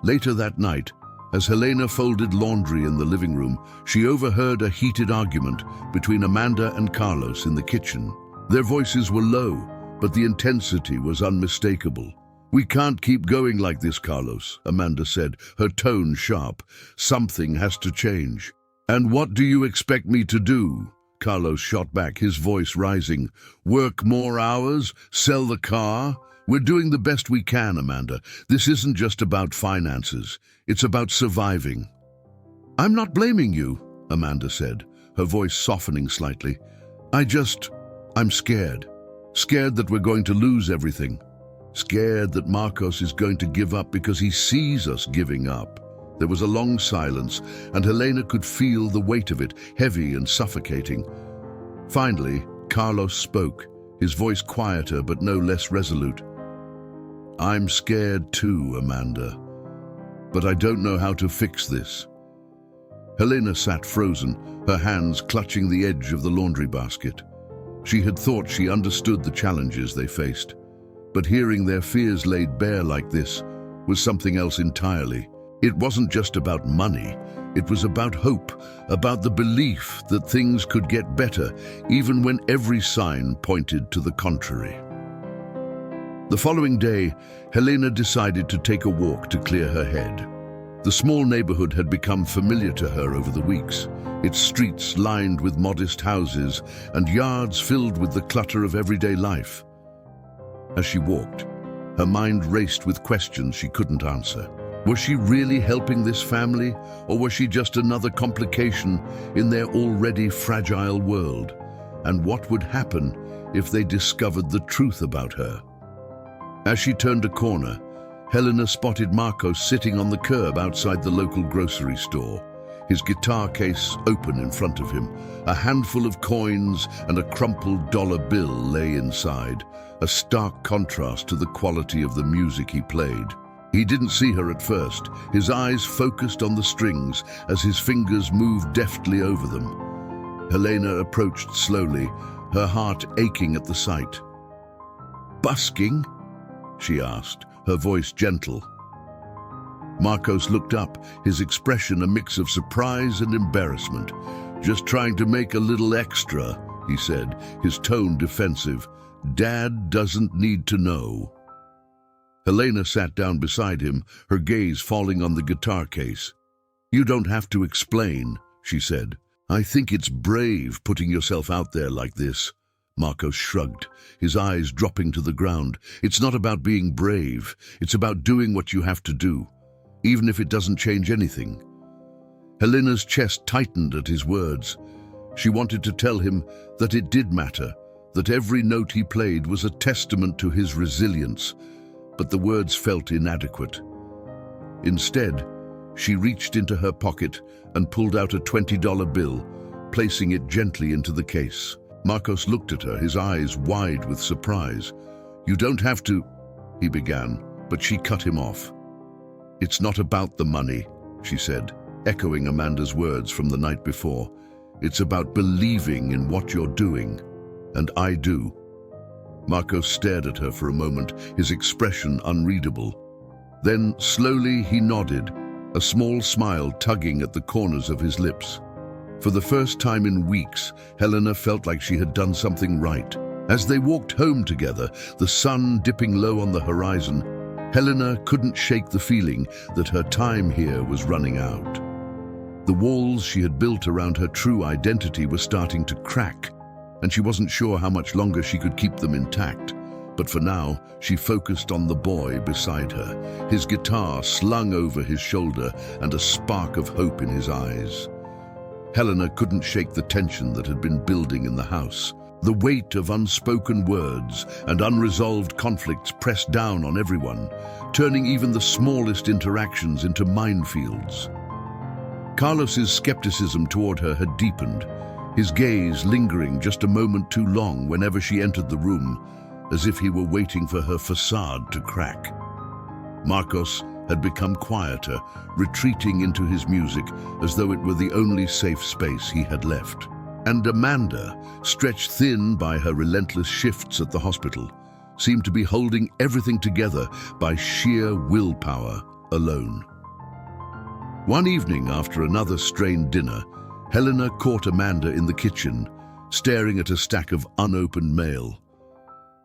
Later that night, as Helena folded laundry in the living room, she overheard a heated argument between Amanda and Carlos in the kitchen. Their voices were low, but the intensity was unmistakable. "We can't keep going like this, Carlos," Amanda said, her tone sharp. "Something has to change." "And what do you expect me to do?" Carlos shot back, his voice rising. "Work more hours? Sell the car? We're doing the best we can, Amanda. This isn't just about finances. It's about surviving." "I'm not blaming you," Amanda said, her voice softening slightly. I'm scared. Scared that we're going to lose everything. scared that Marcos is going to give up because he sees us giving up. There was a long silence, and Helena could feel the weight of it, heavy and suffocating. Finally, Carlos spoke, his voice quieter but no less resolute. "I'm scared too, Amanda, but I don't know how to fix this." Helena sat frozen, her hands clutching the edge of the laundry basket. She had thought she understood the challenges they faced, but hearing their fears laid bare like this was something else entirely. It wasn't just about money, it was about hope, about the belief that things could get better, even when every sign pointed to the contrary. The following day, Helena decided to take a walk to clear her head. The small neighborhood had become familiar to her over the weeks, its streets lined with modest houses and yards filled with the clutter of everyday life. As she walked, her mind raced with questions she couldn't answer. Was she really helping this family, or was she just another complication in their already fragile world? And what would happen if they discovered the truth about her? As she turned a corner, Helena spotted Marcos sitting on the curb outside the local grocery store, his guitar case open in front of him. A handful of coins and a crumpled dollar bill lay inside, a stark contrast to the quality of the music he played. He didn't see her at first, his eyes focused on the strings as his fingers moved deftly over them. Helena approached slowly, her heart aching at the sight. "Busking?" she asked, her voice gentle. Marcos looked up, his expression a mix of surprise and embarrassment. "Just trying to make a little extra," he said, his tone defensive. "Dad doesn't need to know." Helena sat down beside him, her gaze falling on the guitar case. "You don't have to explain," she said. "I think it's brave putting yourself out there like this." Marcos shrugged, his eyes dropping to the ground. "It's not about being brave, it's about doing what you have to do, even if it doesn't change anything." Helena's chest tightened at his words. She wanted to tell him that it did matter, that every note he played was a testament to his resilience, but the words felt inadequate. Instead, she reached into her pocket and pulled out a $20 bill, placing it gently into the case. Marcos looked at her, his eyes wide with surprise. "You don't have to," he began, but she cut him off. "It's not about the money," she said, echoing Amanda's words from the night before. "It's about believing in what you're doing, and I do." Marcos stared at her for a moment, his expression unreadable. Then, slowly, he nodded, a small smile tugging at the corners of his lips. For the first time in weeks, Helena felt like she had done something right. As they walked home together, the sun dipping low on the horizon, Helena couldn't shake the feeling that her time here was running out. The walls she had built around her true identity were starting to crack, and she wasn't sure how much longer she could keep them intact. But for now, she focused on the boy beside her, his guitar slung over his shoulder and a spark of hope in his eyes. Helena couldn't shake the tension that had been building in the house. The weight of unspoken words and unresolved conflicts pressed down on everyone, turning even the smallest interactions into minefields. Carlos's skepticism toward her had deepened, his gaze lingering just a moment too long whenever she entered the room, as if he were waiting for her facade to crack. Marcos had become quieter, retreating into his music as though it were the only safe space he had left. And Amanda, stretched thin by her relentless shifts at the hospital, seemed to be holding everything together by sheer willpower alone. One evening after another strained dinner, Helena caught Amanda in the kitchen, staring at a stack of unopened mail.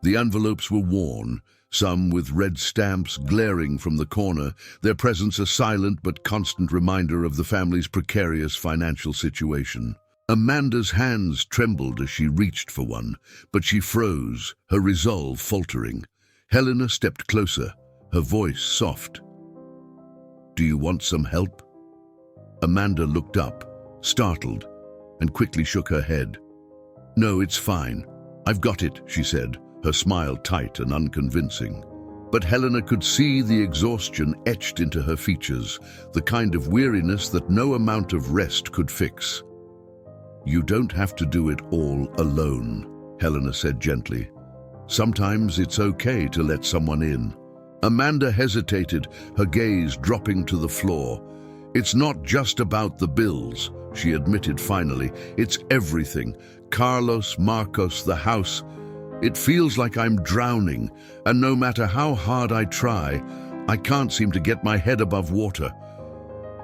The envelopes were worn, some with red stamps glaring from the corner, their presence a silent but constant reminder of the family's precarious financial situation. Amanda's hands trembled as she reached for one, but she froze, her resolve faltering. Helena stepped closer, her voice soft. "Do you want some help?" Amanda looked up, startled, and quickly shook her head. "No, it's fine. I've got it," she said, her smile tight and unconvincing. But Helena could see the exhaustion etched into her features, the kind of weariness that no amount of rest could fix. "You don't have to do it all alone," Helena said gently. "Sometimes it's okay to let someone in." Amanda hesitated, her gaze dropping to the floor. "It's not just about the bills," she admitted finally. "It's everything. Carlos, Marcos, the house. It feels like I'm drowning, and no matter how hard I try, I can't seem to get my head above water."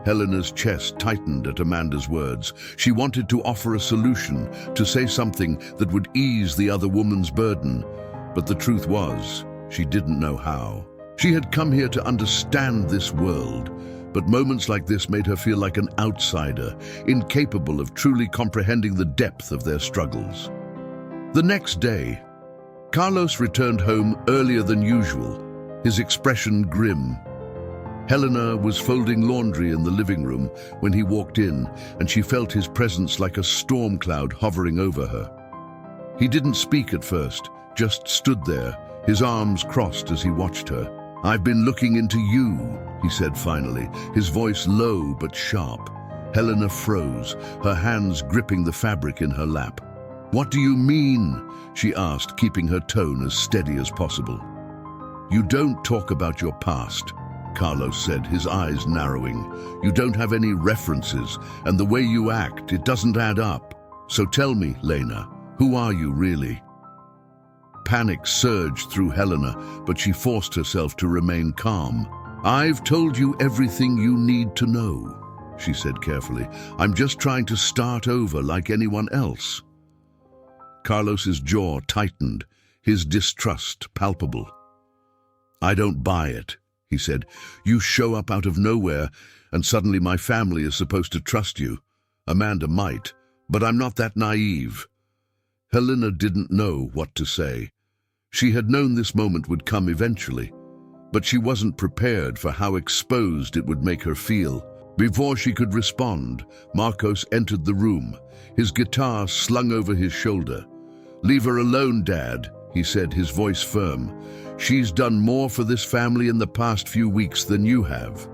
Helena's chest tightened at Amanda's words. She wanted to offer a solution, to say something that would ease the other woman's burden. But the truth was, she didn't know how. She had come here to understand this world, but moments like this made her feel like an outsider, incapable of truly comprehending the depth of their struggles. The next day, Carlos returned home earlier than usual, his expression grim. Helena was folding laundry in the living room when he walked in, and she felt his presence like a storm cloud hovering over her. He didn't speak at first, just stood there, his arms crossed as he watched her. "I've been looking into you," he said finally, his voice low but sharp. Helena froze, her hands gripping the fabric in her lap. "What do you mean?" she asked, keeping her tone as steady as possible. "You don't talk about your past," Carlos said, his eyes narrowing. "You don't have any references, and the way you act, it doesn't add up. So tell me, Lena, who are you really?" Panic surged through Helena, but she forced herself to remain calm. "I've told you everything you need to know," she said carefully. "I'm just trying to start over like anyone else." Carlos's jaw tightened, his distrust palpable. "I don't buy it," he said. "You show up out of nowhere, and suddenly my family is supposed to trust you. Amanda might, but I'm not that naive." Helena didn't know what to say. She had known this moment would come eventually, but she wasn't prepared for how exposed it would make her feel. Before she could respond, Marcos entered the room, his guitar slung over his shoulder. "Leave her alone, Dad," he said, his voice firm. "She's done more for this family in the past few weeks than you have."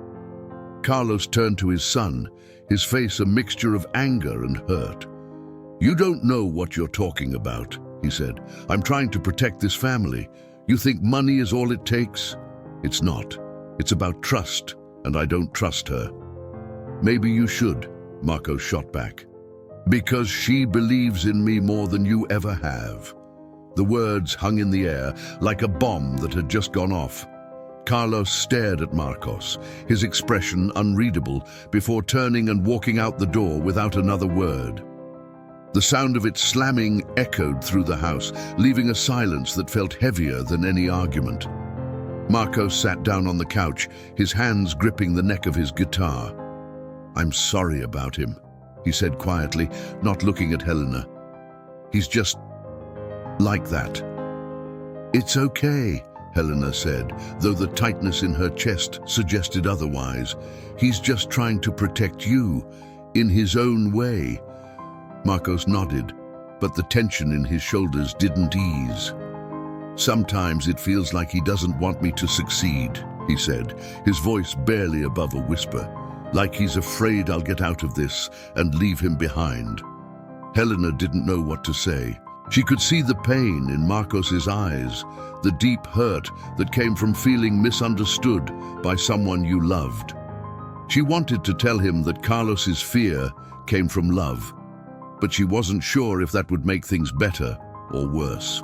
Carlos turned to his son, his face a mixture of anger and hurt. "You don't know what you're talking about," he said. "I'm trying to protect this family. You think money is all it takes? It's not. It's about trust, and I don't trust her." "Maybe you should," Marcos shot back. "Because she believes in me more than you ever have." The words hung in the air like a bomb that had just gone off. Carlos stared at Marcos, his expression unreadable, before turning and walking out the door without another word. The sound of it slamming echoed through the house, leaving a silence that felt heavier than any argument. Marcos sat down on the couch, his hands gripping the neck of his guitar. "I'm sorry about him," he said quietly, not looking at Helena. "He's just like that." "It's okay," Helena said, though the tightness in her chest suggested otherwise. "He's just trying to protect you, in his own way." Marcos nodded, but the tension in his shoulders didn't ease. "Sometimes it feels like he doesn't want me to succeed," he said, his voice barely above a whisper. "Like he's afraid I'll get out of this and leave him behind." Helena didn't know what to say. She could see the pain in Marcos's eyes, the deep hurt that came from feeling misunderstood by someone you loved. She wanted to tell him that Carlos's fear came from love, but she wasn't sure if that would make things better or worse.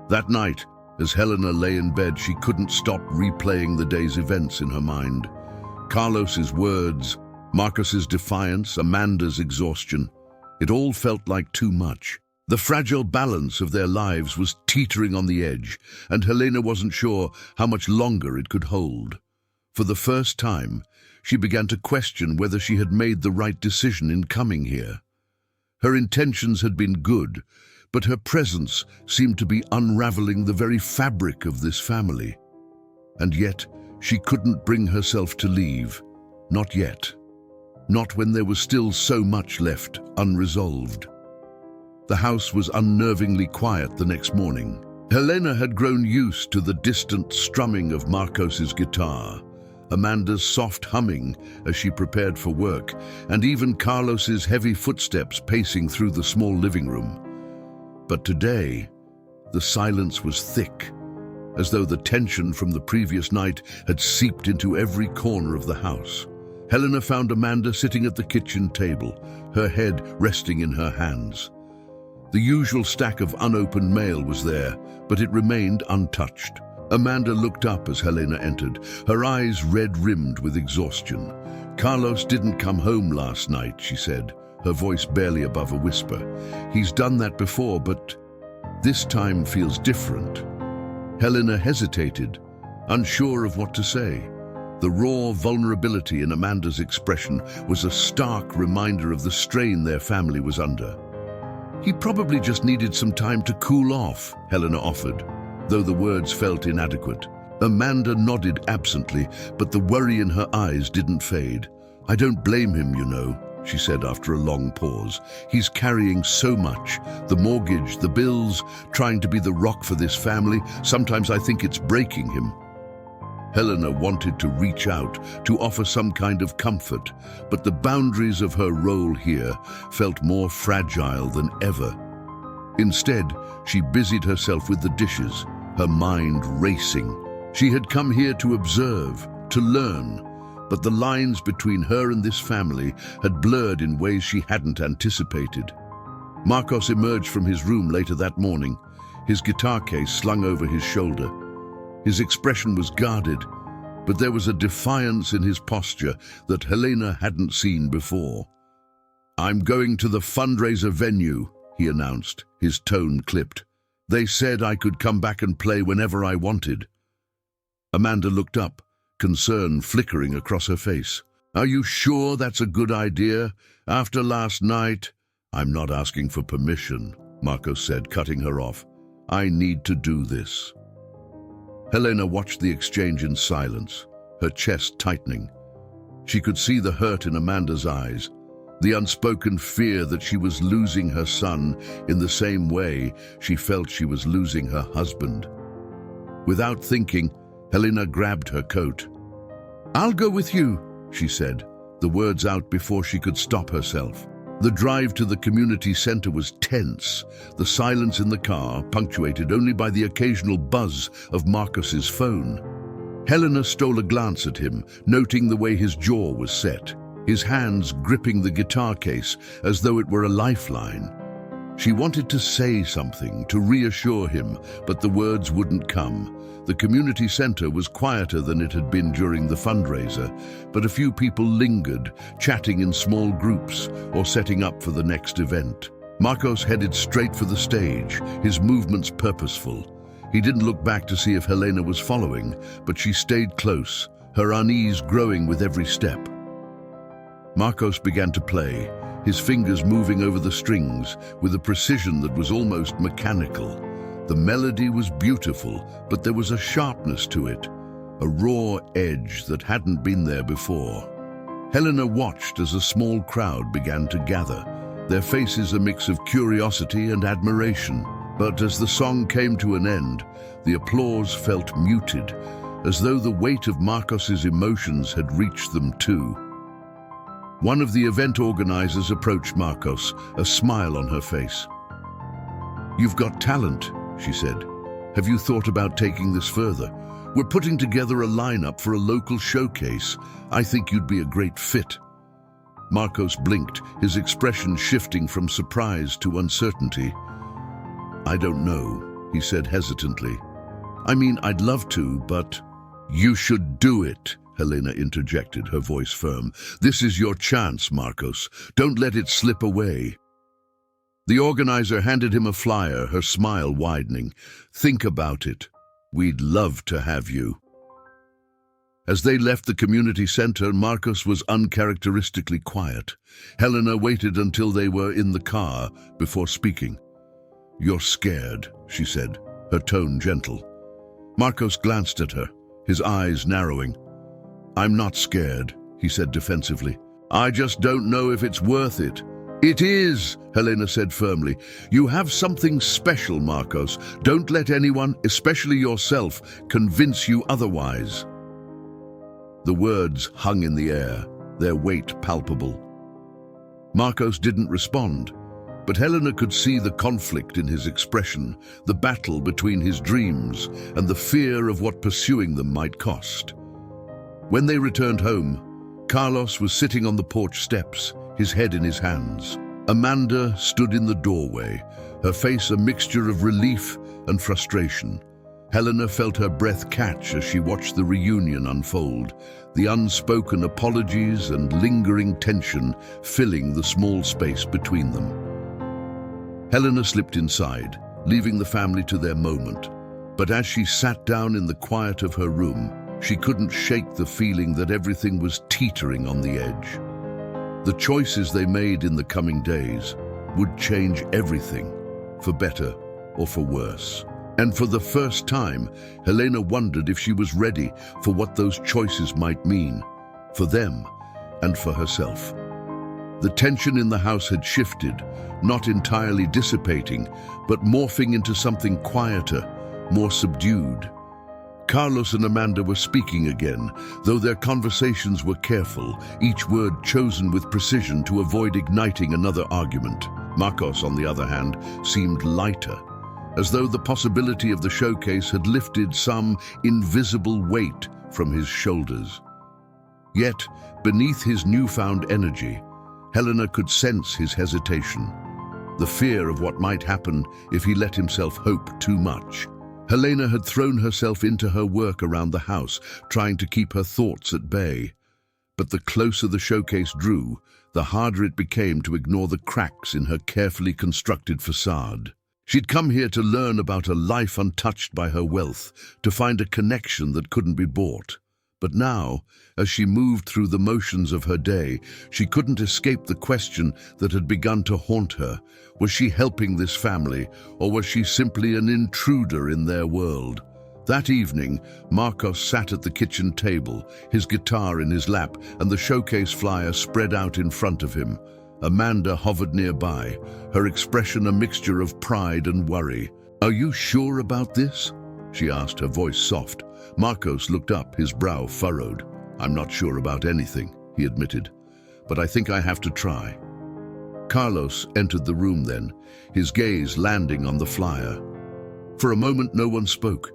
That night, as Helena lay in bed, she couldn't stop replaying the day's events in her mind. Carlos's words, Marcos's defiance, Amanda's exhaustion. It all felt like too much. The fragile balance of their lives was teetering on the edge, and Helena wasn't sure how much longer it could hold. For the first time, she began to question whether she had made the right decision in coming here. Her intentions had been good, but her presence seemed to be unraveling the very fabric of this family. And yet, she couldn't bring herself to leave. Not yet. Not when there was still so much left unresolved. The house was unnervingly quiet the next morning, Helena had grown used to the distant strumming of Marcos's guitar, Amanda's soft humming as she prepared for work, and even Carlos's heavy footsteps pacing through the small living room. But today, the silence was thick, as though the tension from the previous night had seeped into every corner of the house. Helena found Amanda sitting at the kitchen table, her head resting in her hands. The usual stack of unopened mail was there, but it remained untouched. Amanda looked up as Helena entered, her eyes red-rimmed with exhaustion. "Carlos didn't come home last night," she said, her voice barely above a whisper. "He's done that before, but this time feels different." Helena hesitated, unsure of what to say. The raw vulnerability in Amanda's expression was a stark reminder of the strain their family was under. "He probably just needed some time to cool off," Helena offered, though the words felt inadequate. Amanda nodded absently, but the worry in her eyes didn't fade. "I don't blame him, you know," she said after a long pause. "He's carrying so much. The mortgage, the bills, trying to be the rock for this family. Sometimes I think it's breaking him." Helena wanted to reach out, to offer some kind of comfort, but the boundaries of her role here felt more fragile than ever. Instead, she busied herself with the dishes, her mind racing. She had come here to observe, to learn, but the lines between her and this family had blurred in ways she hadn't anticipated. Marcos emerged from his room later that morning, his guitar case slung over his shoulder. His expression was guarded, but there was a defiance in his posture that Helena hadn't seen before. "I'm going to the fundraiser venue," he announced, his tone clipped. "They said I could come back and play whenever I wanted." Amanda looked up, concern flickering across her face. "Are you sure that's a good idea? After last night?" "I'm not asking for permission," Marcos said, cutting her off. "I need to do this." Helena watched the exchange in silence, her chest tightening. She could see the hurt in Amanda's eyes, the unspoken fear that she was losing her son in the same way she felt she was losing her husband. Without thinking, Helena grabbed her coat. "I'll go with you," she said, the words out before she could stop herself. The drive to the community center was tense, the silence in the car punctuated only by the occasional buzz of Marcos's phone. Helena stole a glance at him, noting the way his jaw was set, his hands gripping the guitar case as though it were a lifeline. She wanted to say something, to reassure him, but the words wouldn't come. The community center was quieter than it had been during the fundraiser, but a few people lingered, chatting in small groups or setting up for the next event. Marcos headed straight for the stage, his movements purposeful. He didn't look back to see if Helena was following, but she stayed close, her unease growing with every step. Marcos began to play, his fingers moving over the strings with a precision that was almost mechanical. The melody was beautiful, but there was a sharpness to it, a raw edge that hadn't been there before. Helena watched as a small crowd began to gather, their faces a mix of curiosity and admiration. But as the song came to an end, the applause felt muted, as though the weight of Marcos's emotions had reached them too. One of the event organizers approached Marcos, a smile on her face. "You've got talent," she said. "Have you thought about taking this further? We're putting together a lineup for a local showcase. I think you'd be a great fit." Marcos blinked, his expression shifting from surprise to uncertainty. "I don't know," he said hesitantly. "I mean, I'd love to, but—" "You should do it," Helena interjected, her voice firm. "This is your chance, Marcos. Don't let it slip away." The organizer handed him a flyer, her smile widening. "Think about it. We'd love to have you." As they left the community center, Marcos was uncharacteristically quiet. Helena waited until they were in the car before speaking. "You're scared," she said, her tone gentle. Marcos glanced at her, his eyes narrowing. "I'm not scared," he said defensively. "I just don't know if it's worth it. "It is," Helena said firmly. "You have something special, Marcos. Don't let anyone, especially yourself, convince you otherwise." The words hung in the air, their weight palpable. Marcos didn't respond, but Helena could see the conflict in his expression, the battle between his dreams and the fear of what pursuing them might cost. When they returned home, Carlos was sitting on the porch steps, his head in his hands. Amanda stood in the doorway, her face a mixture of relief and frustration. Helena felt her breath catch as she watched the reunion unfold, the unspoken apologies and lingering tension filling the small space between them. Helena slipped inside, leaving the family to their moment. But as she sat down in the quiet of her room, she couldn't shake the feeling that everything was teetering on the edge. The choices they made in the coming days would change everything, for better or for worse. And for the first time, Helena wondered if she was ready for what those choices might mean, for them and for herself. The tension in the house had shifted, not entirely dissipating, but morphing into something quieter, more subdued. Carlos and Amanda were speaking again, though their conversations were careful, each word chosen with precision to avoid igniting another argument. Marcos, on the other hand, seemed lighter, as though the possibility of the showcase had lifted some invisible weight from his shoulders. Yet, beneath his newfound energy, Helena could sense his hesitation, the fear of what might happen if he let himself hope too much. Helena had thrown herself into her work around the house, trying to keep her thoughts at bay. But the closer the showcase drew, the harder it became to ignore the cracks in her carefully constructed facade. She'd come here to learn about a life untouched by her wealth, to find a connection that couldn't be bought. But now, as she moved through the motions of her day, she couldn't escape the question that had begun to haunt her. Was she helping this family, or was she simply an intruder in their world? That evening, Marcos sat at the kitchen table, his guitar in his lap and the showcase flyer spread out in front of him. Amanda hovered nearby, her expression a mixture of pride and worry. "Are you sure about this?" she asked, her voice soft. Marcos looked up, his brow furrowed. "I'm not sure about anything," he admitted, "but I think I have to try." Carlos entered the room then, his gaze landing on the flyer. For a moment no one spoke,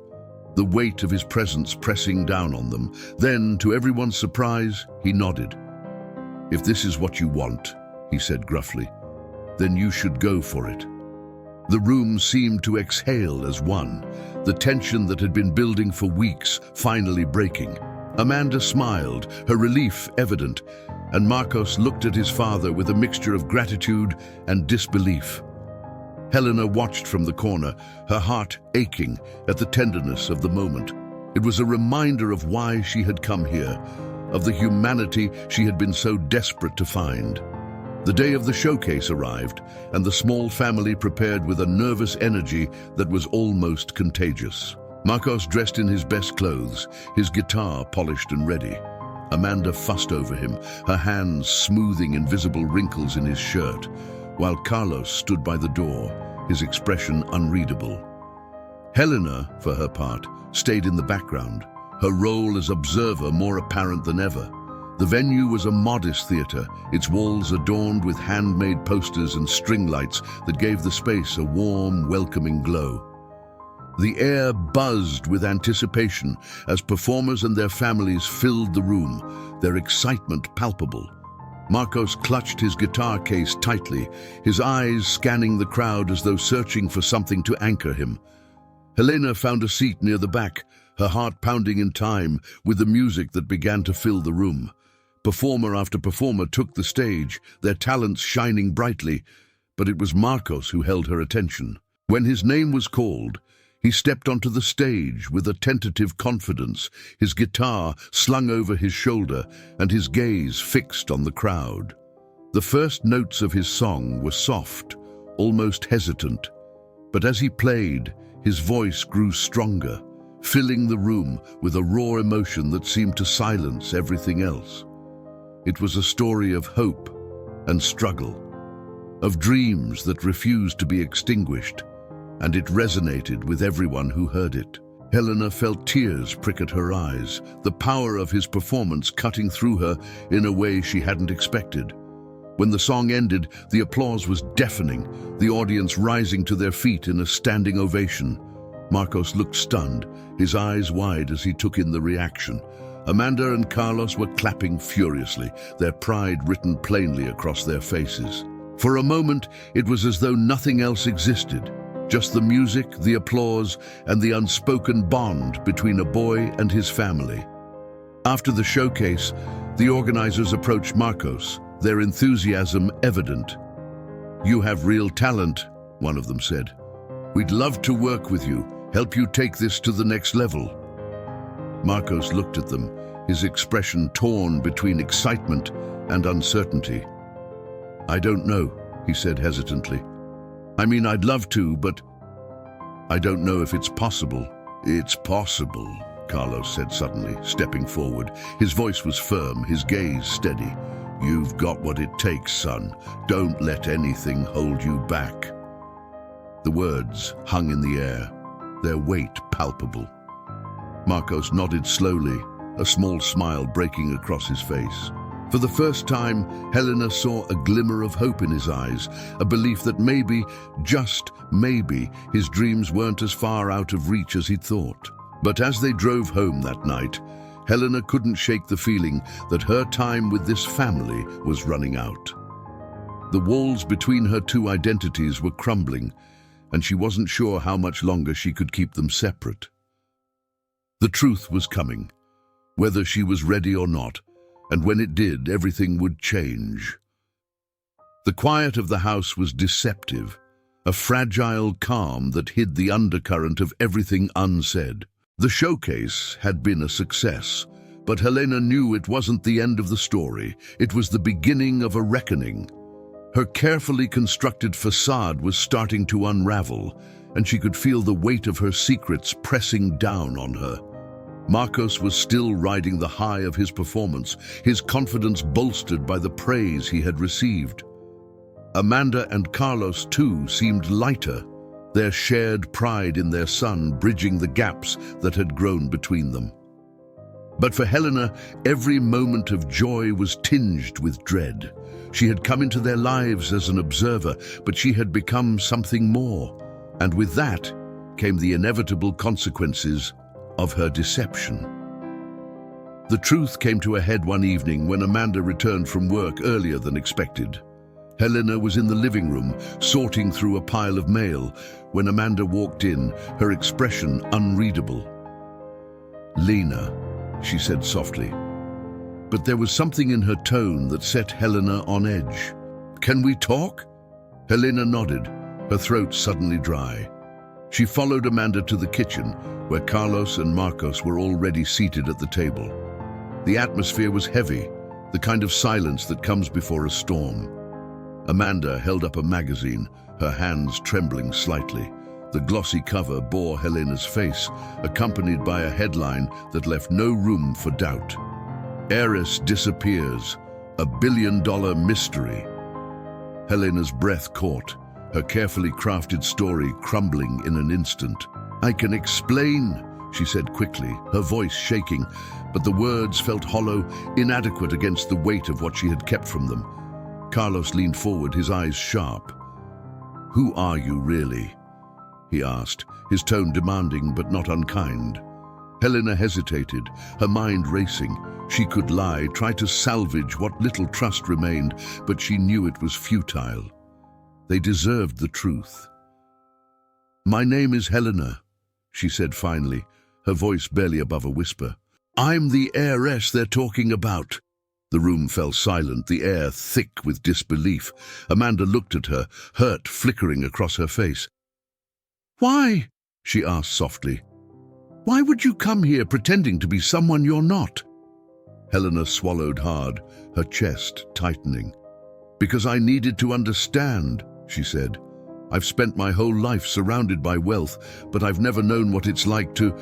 the weight of his presence pressing down on them. Then, to everyone's surprise, he nodded. "If this is what you want," he said gruffly, "then you should go for it." The room seemed to exhale as one, the tension that had been building for weeks finally breaking. Amanda smiled, her relief evident, and Marcos looked at his father with a mixture of gratitude and disbelief. Helena watched from the corner, her heart aching at the tenderness of the moment. It was a reminder of why she had come here, of the humanity she had been so desperate to find. The day of the showcase arrived, and the small family prepared with a nervous energy that was almost contagious. Marcos dressed in his best clothes, his guitar polished and ready. Amanda fussed over him, her hands smoothing invisible wrinkles in his shirt, while Carlos stood by the door, his expression unreadable. Helena, for her part, stayed in the background, her role as observer more apparent than ever. The venue was a modest theater, its walls adorned with handmade posters and string lights that gave the space a warm, welcoming glow. The air buzzed with anticipation as performers and their families filled the room, their excitement palpable. Marcos clutched his guitar case tightly, his eyes scanning the crowd as though searching for something to anchor him. Helena found a seat near the back, her heart pounding in time with the music that began to fill the room. Performer after performer took the stage, their talents shining brightly, but it was Marcos who held her attention. When his name was called, he stepped onto the stage with a tentative confidence, his guitar slung over his shoulder and his gaze fixed on the crowd. The first notes of his song were soft, almost hesitant, but as he played, his voice grew stronger, filling the room with a raw emotion that seemed to silence everything else. It was a story of hope and struggle, of dreams that refused to be extinguished, and it resonated with everyone who heard it. Helena felt tears prick at her eyes, the power of his performance cutting through her in a way she hadn't expected. When the song ended, the applause was deafening, the audience rising to their feet in a standing ovation. Marcos looked stunned, his eyes wide as he took in the reaction. Amanda and Carlos were clapping furiously, their pride written plainly across their faces. For a moment, it was as though nothing else existed. Just the music, the applause, and the unspoken bond between a boy and his family. After the showcase, the organizers approached Marcos, their enthusiasm evident. "You have real talent," one of them said. "We'd love to work with you, help you take this to the next level." Marcos looked at them, his expression torn between excitement and uncertainty. "I don't know," he said hesitantly. "I mean, I'd love to, but I don't know if it's possible." "It's possible," Carlos said suddenly, stepping forward. His voice was firm, his gaze steady. "You've got what it takes, son. Don't let anything hold you back." The words hung in the air, their weight palpable. Marcos nodded slowly, a small smile breaking across his face. For the first time, Helena saw a glimmer of hope in his eyes, a belief that maybe, just maybe, his dreams weren't as far out of reach as he'd thought. But as they drove home that night, Helena couldn't shake the feeling that her time with this family was running out. The walls between her two identities were crumbling, and she wasn't sure how much longer she could keep them separate. The truth was coming, whether she was ready or not, and when it did, everything would change. The quiet of the house was deceptive, a fragile calm that hid the undercurrent of everything unsaid. The showcase had been a success, but Helena knew it wasn't the end of the story. It was the beginning of a reckoning. Her carefully constructed facade was starting to unravel, and she could feel the weight of her secrets pressing down on her. Marcos was still riding the high of his performance, his confidence bolstered by the praise he had received. Amanda and Carlos, too, seemed lighter, their shared pride in their son bridging the gaps that had grown between them. But for Helena, every moment of joy was tinged with dread. She had come into their lives as an observer, but she had become something more. And with that came the inevitable consequences of her deception. The truth came to a head one evening when Amanda returned from work earlier than expected. Helena was in the living room, sorting through a pile of mail, when Amanda walked in, her expression unreadable. "Lena," she said softly. But there was something in her tone that set Helena on edge. "Can we talk?" Helena nodded, her throat suddenly dry. She followed Amanda to the kitchen, where Carlos and Marcos were already seated at the table. The atmosphere was heavy, the kind of silence that comes before a storm. Amanda held up a magazine, her hands trembling slightly. The glossy cover bore Helena's face, accompanied by a headline that left no room for doubt. "Heiress disappears, a billion-dollar mystery." Helena's breath caught, her carefully crafted story crumbling in an instant. "I can explain," she said quickly, her voice shaking, but the words felt hollow, inadequate against the weight of what she had kept from them. Carlos leaned forward, his eyes sharp. "Who are you really?" he asked, his tone demanding but not unkind. Helena hesitated, her mind racing. She could lie, try to salvage what little trust remained, but she knew it was futile. They deserved the truth. "My name is Helena," she said finally, her voice barely above a whisper. "I'm the heiress they're talking about." The room fell silent, the air thick with disbelief. Amanda looked at her, hurt flickering across her face. "Why?" she asked softly. "Why would you come here pretending to be someone you're not?" Helena swallowed hard, her chest tightening. "Because I needed to understand," she said. "I've spent my whole life surrounded by wealth, but I've never known what it's like to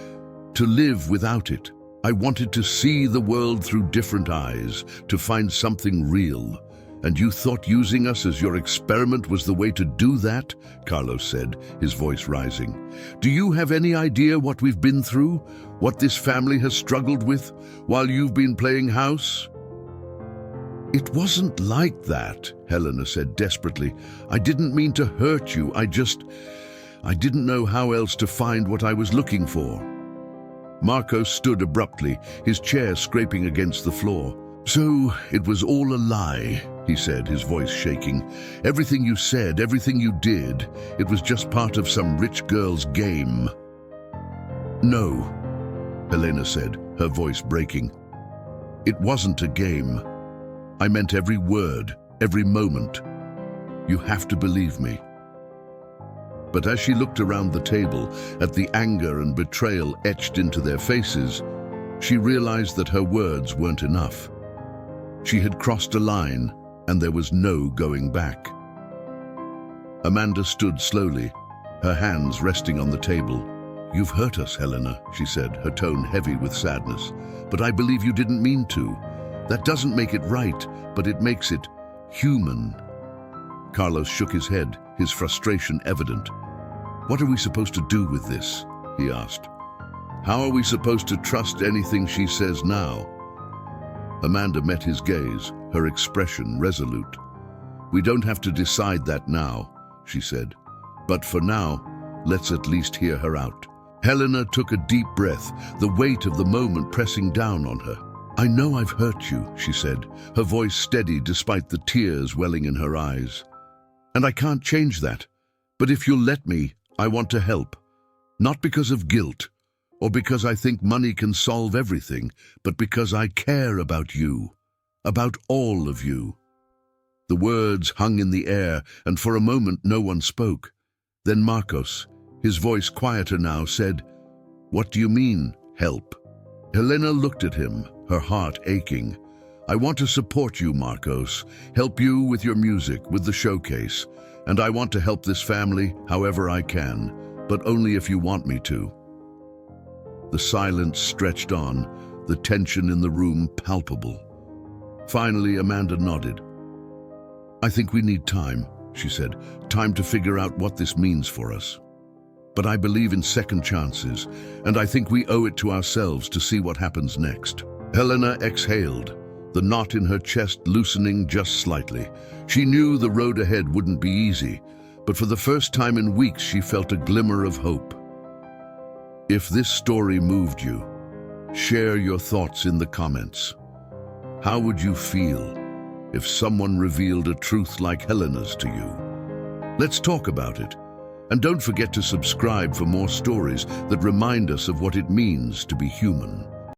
live without it. I wanted to see the world through different eyes, to find something real. And you thought using us as your experiment was the way to do that? Carlos said, his voice rising. Do you have any idea what we've been through? What this family has struggled with while you've been playing house? It wasn't like that, Helena said desperately. I didn't mean to hurt you. I didn't know how else to find what I was looking for. Marcos stood abruptly, his chair scraping against the floor. So it was all a lie, he said, his voice shaking. Everything you said, everything you did, it was just part of some rich girl's game. No, Helena said, her voice breaking. It wasn't a game. I meant every word, every moment. You have to believe me. But as she looked around the table at the anger and betrayal etched into their faces, she realized that her words weren't enough. She had crossed a line, and there was no going back. Amanda stood slowly, her hands resting on the table. You've hurt us, Helena, she said, her tone heavy with sadness. But I believe you didn't mean to. That doesn't make it right, but it makes it human. Carlos shook his head, his frustration evident. What are we supposed to do with this? He asked. How are we supposed to trust anything she says now? Amanda met his gaze, her expression resolute. We don't have to decide that now, she said. But for now, let's at least hear her out. Helena took a deep breath, the weight of the moment pressing down on her. I know I've hurt you, she said, her voice steady despite the tears welling in her eyes. And I can't change that. But if you'll let me, I want to help. Not because of guilt, or because I think money can solve everything, but because I care about you, about all of you. The words hung in the air, and for a moment no one spoke. Then Marcos, his voice quieter now, said, What do you mean, help? Helena looked at him, her heart aching. I want to support you, Marcos, help you with your music, with the showcase, and I want to help this family however I can, but only if you want me to. The silence stretched on, the tension in the room palpable. Finally, Amanda nodded. I think we need time, she said, time to figure out what this means for us. But I believe in second chances, and I think we owe it to ourselves to see what happens next. Helena exhaled, the knot in her chest loosening just slightly. She knew the road ahead wouldn't be easy, but for the first time in weeks she felt a glimmer of hope. If this story moved you, share your thoughts in the comments. How would you feel if someone revealed a truth like Helena's to you? Let's talk about it. And don't forget to subscribe for more stories that remind us of what it means to be human.